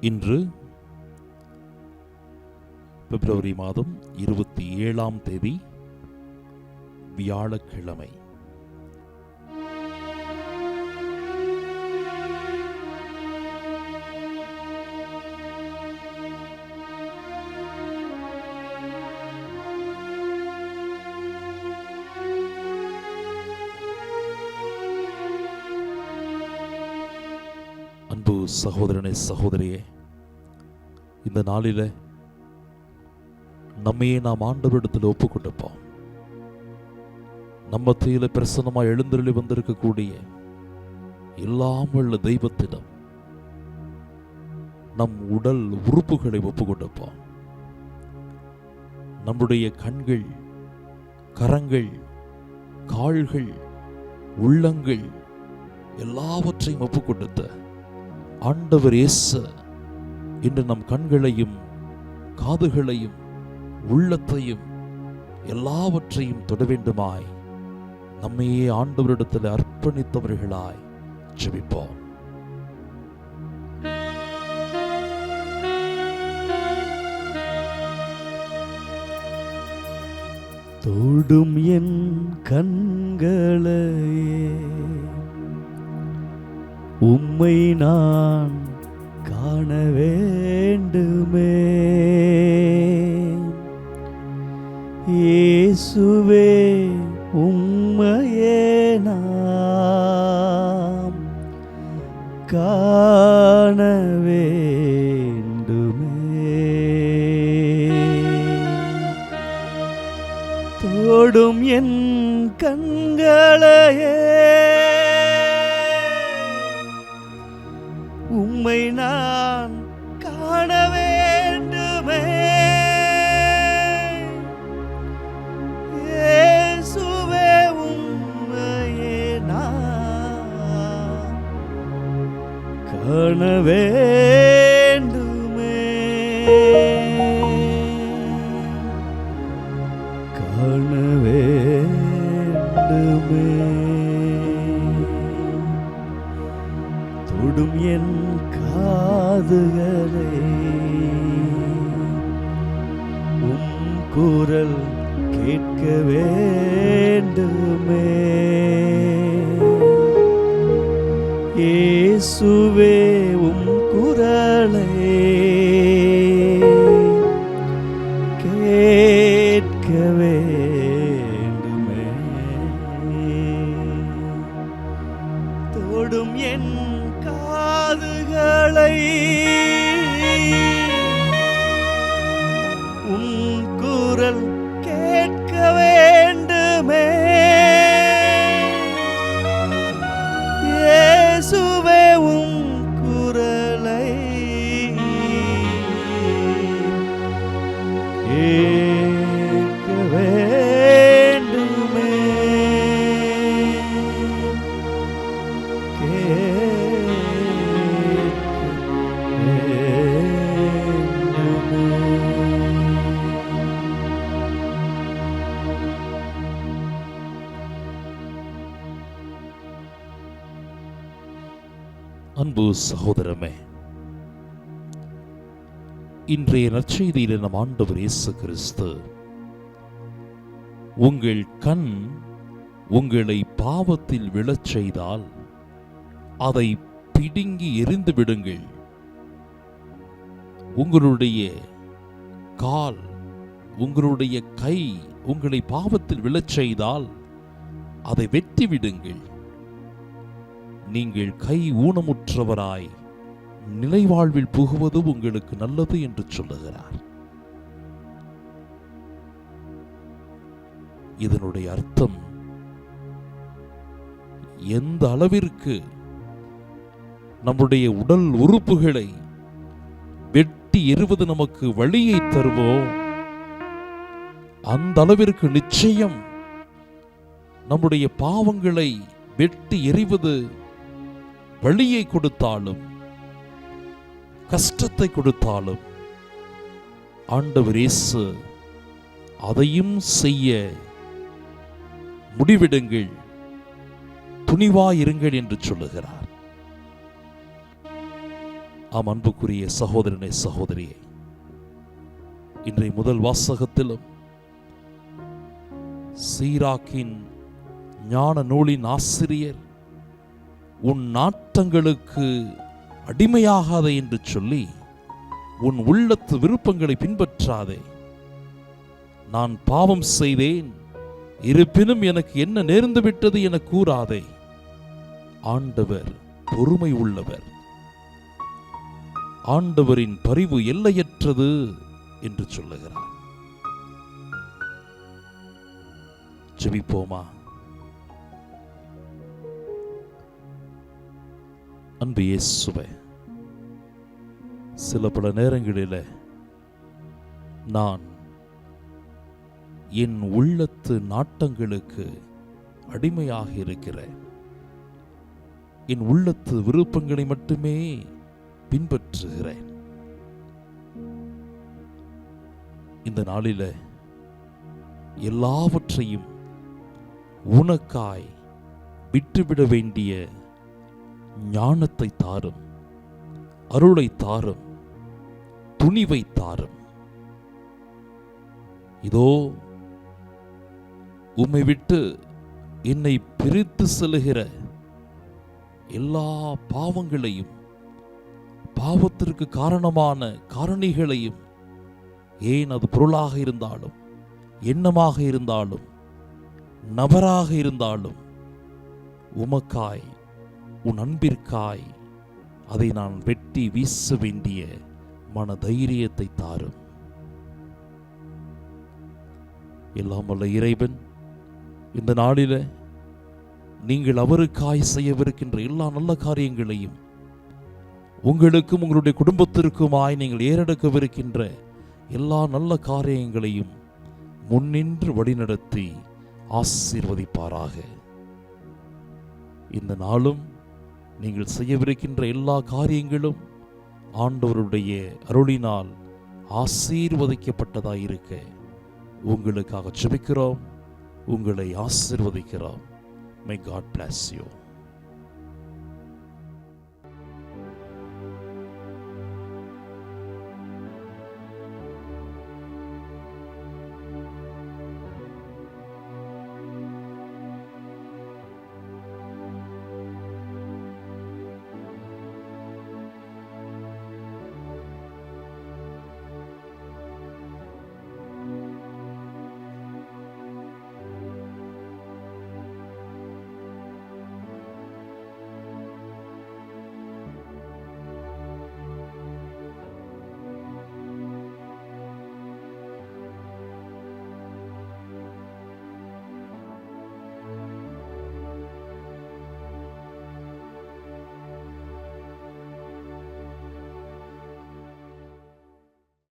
இன்று பிப்ரவரி மாதம் 27ஆம் தேதி வியாழக்கிழமை. அன்பு சகோதரனே, சகோதரியே, இந்த நாளில நம்மையே நாம் ஆண்டவரிடத்தில் ஒப்பு கொடுப்போம். நம்ம மத்தியில பிரசன்னமாய் எழுந்தருளி வந்திருக்கக்கூடிய எல்லாம் உள்ள தெய்வத்திடம் நம் உடல் உறுப்புகளை ஒப்பு கொடுப்போம். நம்முடைய கண்கள், கரங்கள், கால்கள், உள்ளங்கள் எல்லாவற்றையும் ஒப்பு கொடுத்த ஆண்டவர் இயேசு இன்று நம் கண்களையும், காதுகளையும், உள்ளத்தையும் எல்லாவற்றையும் தொட வேண்டுமாய் நம்மையே ஆண்டவரிடத்தில் அர்ப்பணித்தவர்களாய் ஜெபிப்போம். தொடும் என் கண்களையே உம்மை நான் காண வேண்டுமே. இயேசுவே உம்மையே நாம் காண வேண்டுமே. தொடும் என் கண்களையே உம்மை நான் காண வேண்டுமே. இயேசுவே உம்மையே நான் காண வேண்டுமே. காண வேண்டுமே. தொடும் என் காதுகளை உம் குரல் கேட்க வேண்டுமே. இயேசுவே உம் குரலை கேட்க வேண்டுமே. தொடும் என் காதுகளை உம் குரல் கேட்க வேண்டுமே. இயேசுவே உம் குரலை கேட்க வேண்டுமே. அன்பு சகோதரமே, இன்றைய நற்செய்தியில் நம் ஆண்டவர் இயேசு கிறிஸ்து, உங்கள் கண் உங்களை பாவத்தில் விழச் செய்தால் அதை பிடுங்கி எறிந்து விடுங்கள். உங்களுடைய கால், உங்களுடைய கை உங்களை பாவத்தில் விழச் செய்தால் அதை வெட்டி விடுங்கள். நீங்கள் கை ஊனமுற்றவராய் நிலைவாழ்வில் புகுவது உங்களுக்கு நல்லது என்று சொல்லுகிறார். இதனுடைய அர்த்தம், எந்த அளவிற்கு நம்முடைய உடல் உறுப்புகளை வெட்டி எறிவது நமக்கு வழியை தருவோம், அந்த அளவிற்கு நிச்சயம் நம்முடைய பாவங்களை வெட்டி எறிவது வழியை கொடுத்தாலும், கஷ்டத்தை கொடுத்தாலும், ஆண்டவர் இயேசு அதையும் செய்ய முடிவிடுங்கள், துணிவாயிருங்கள் என்று சொல்லுகிறார். ஆம் அன்புக்குரிய சகோதரனே சகோதரியே, இன்றைய முதல் வாசகத்திலும் சீராக்கின் ஞான நூலின் ஆசிரியர் உன் நாட்டங்களுக்கு அடிமையாகாதே என்று சொல்லி உன் உள்ளத்து விருப்பங்களை பின்பற்றாதே, நான் பாவம் செய்தேன் இருப்பினும் எனக்கு என்ன நேர்ந்து விட்டது என கூறாதே, ஆண்டவர் பொறுமை உள்ளவர், ஆண்டவரின் பரிவு எல்லையற்றது என்று சொல்லுகிறார். ஜெபிப்போமா. அன்பு இயேசுவே, சில பல நேரங்களில் நான் என் உள்ளத்து நாட்டங்களுக்கு அடிமையாக இருக்கிறேன். என் உள்ளத்து விருப்பங்களை மட்டுமே பின்பற்றுகிறேன். இந்த நாளில எல்லாவற்றையும் உனக்காய் விட்டுவிட வேண்டிய ஞானத்தை தாரும், அருளை தாரும், துணிவை தாரும். இதோ உம்மை விட்டு என்னை பிரித்து செல்லுகிற எல்லா பாவங்களையும், பாவத்திற்கு காரணமான காரணிகளையும், ஏன் அது பொருளாக இருந்தாலும், எண்ணமாக இருந்தாலும், நபராக இருந்தாலும், உமக்காய், உன் அன்பிற்காய் அதை நான் வெட்டி வீச வேண்டிய மன தைரியத்தை தாரும். எல்லாம் வல்ல இறைவன் இந்த நாளில நீங்கள் அவருக்காய் செய்யவிருக்கின்ற எல்லா நல்ல காரியங்களையும், உங்களுக்கும் உங்களுடைய குடும்பத்திற்குமாய் நீங்கள் ஏறெடுக்கவிருக்கின்ற எல்லா நல்ல காரியங்களையும் முன்னின்று வழிநடத்தி ஆசீர்வதிப்பாராக. இந்த நாளும் நீங்கள் செய்யவிருக்கின்ற எல்லா காரியங்களும் ஆண்டவருடைய அருளினால் ஆசீர்வதிக்கப்பட்டதாயிருக்க உங்களுக்காக ஜெபிக்கிறோம், உங்களை ஆசீர்வதிக்கிறோம். May God bless you.